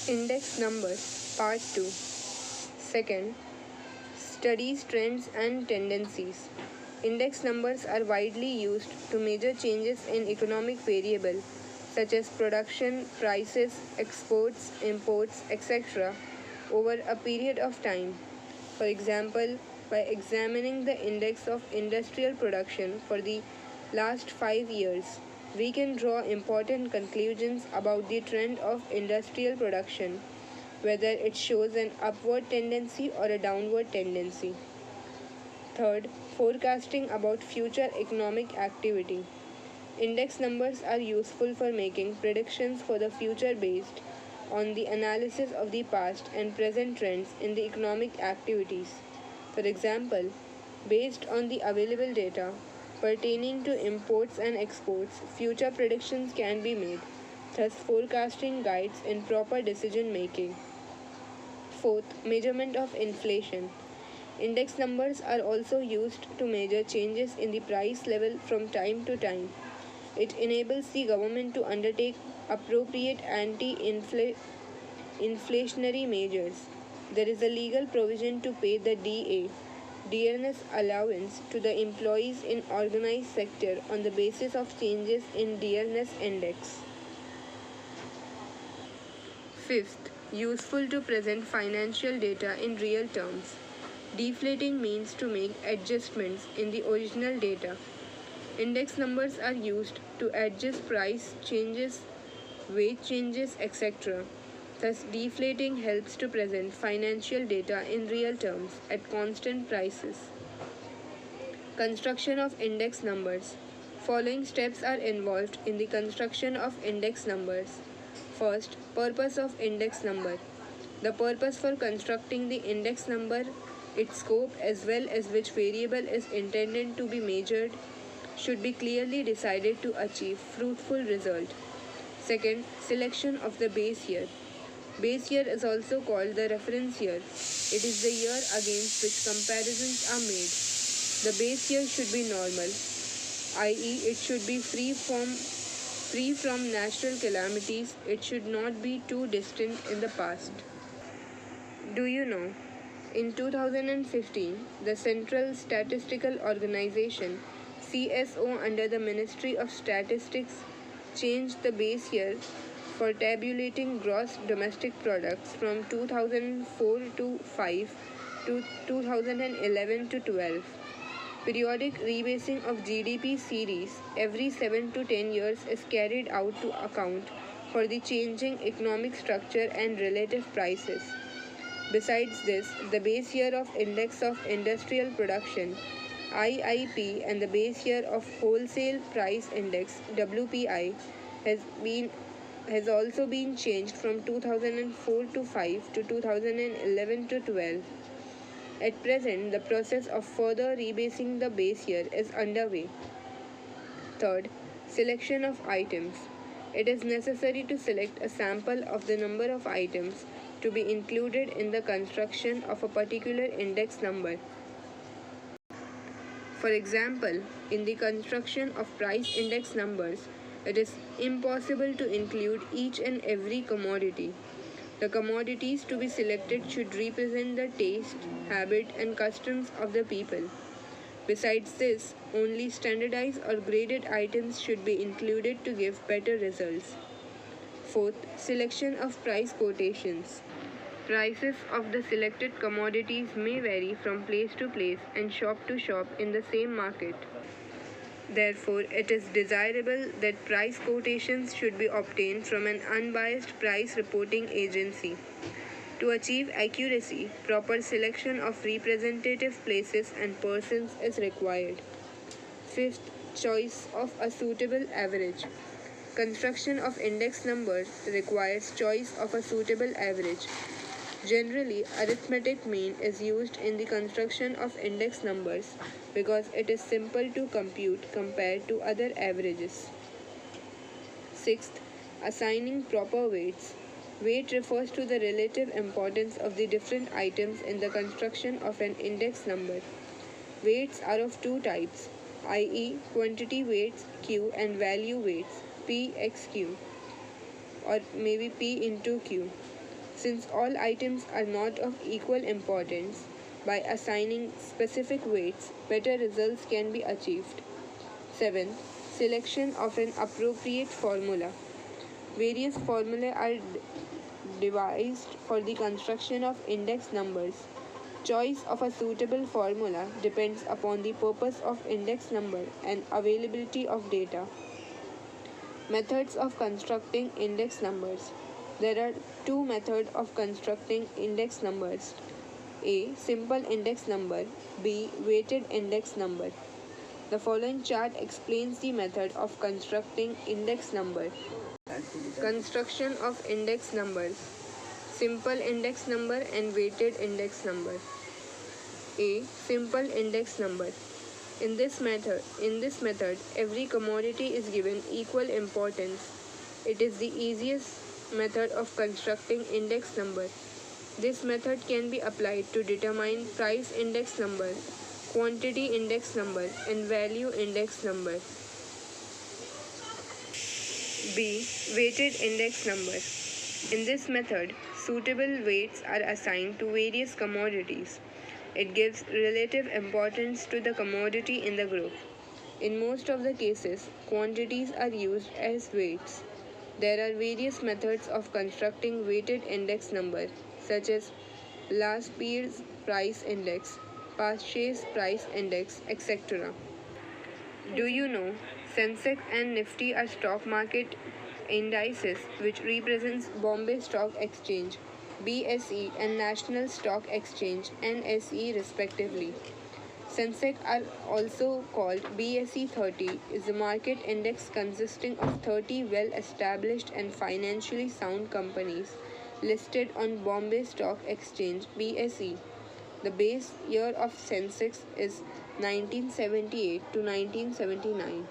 Index numbers, Part 2. Second, studies trends and tendencies. Index numbers are widely used to measure changes in economic variables such as production, prices, exports, imports, etc. over a period of time. For example, by examining the index of industrial production for the last 5 years, we can draw important conclusions about the trend of industrial production, whether it shows an upward tendency or a downward tendency. Third, forecasting about future economic activity. Index numbers are useful for making predictions for the future based on the analysis of the past and present trends in the economic activities. For example, based on the available data pertaining to imports and exports, future predictions can be made. Thus, forecasting guides in proper decision making. Fourth, measurement of inflation. Index numbers are also used to measure changes in the price level from time to time. It enables the government to undertake appropriate anti inflationary measures. There is a legal provision to pay the dearness allowance to the employees in organized sector on the basis of changes in dearness index. Fifth, useful to present financial data in real terms. Deflating means to make adjustments in the original data. Index numbers are used to adjust price changes, wage changes, etc. Thus, deflating helps to present financial data in real terms at constant prices. Construction of index numbers. Following steps are involved in the construction of index numbers. First, purpose of index number. The purpose for constructing the index number, its scope as well as which variable is intended to be measured should be clearly decided to achieve fruitful result. Second, selection of the base year. Base year is also called the reference year. It is the year against which comparisons are made. The base year should be normal, i.e. it should be free from natural calamities. It should not be too distant in the past. Do you know? In 2015, the Central Statistical Organization CSO under the Ministry of Statistics changed the base year for tabulating gross domestic products from 2004 to 5 to 2011 to 12. Periodic rebasing of GDP series every 7 to 10 years is carried out to account for the changing economic structure and relative prices. Besides this, the base year of Index of Industrial Production IIP and the base year of Wholesale Price Index WPI has also been changed from 2004 to 5 to 2011 to 12. At present, the process of further rebasing the base year is underway. Third, selection of items. It is necessary to select a sample of the number of items to be included in the construction of a particular index number. For example, in the construction of price index numbers, it is impossible to include each and every commodity. The commodities to be selected should represent the taste, habit, and customs of the people. Besides this, only standardized or graded items should be included to give better results. Fourth, selection of price quotations. Prices of the selected commodities may vary from place to place and shop to shop in the same market. Therefore, it is desirable that price quotations should be obtained from an unbiased price reporting agency. To achieve accuracy, proper selection of representative places and persons is required. Fifth, choice of a suitable average. Construction of index numbers requires choice of a suitable average. Generally, arithmetic mean is used in the construction of index numbers because it is simple to compute compared to other averages. Sixth, assigning proper weights. Weight refers to the relative importance of the different items in the construction of an index number. Weights are of two types, i.e. quantity weights Q and value weights P x Q or maybe P into Q. Since all items are not of equal importance, by assigning specific weights, better results can be achieved. 7. Selection of an appropriate formula. Various formulae are devised for the construction of index numbers. Choice of a suitable formula depends upon the purpose of index number and availability of data. Methods of constructing index numbers. There are two methods of constructing index numbers. A. Simple index number. B. Weighted index number. The following chart explains the method of constructing index number. Construction of index numbers. Simple index number and weighted index number. A. Simple index number. In this method, every commodity is given equal importance. It is the easiest method of constructing index number. This method can be applied to determine price index number, quantity index number, and value index number. B. Weighted index number. In this method, suitable weights are assigned to various commodities. It gives relative importance to the commodity in the group. In most of the cases, quantities are used as weights. There are various methods of constructing weighted index number, such as last year's price index, past year's price index, etc. Do you know Sensex and Nifty are stock market indices which represents Bombay Stock Exchange, BSE, and National Stock Exchange, NSE respectively. Sensex are also called BSE 30 is a market index consisting of 30 well-established and financially sound companies listed on Bombay Stock Exchange BSE. The base year of Sensex is 1978 to 1979.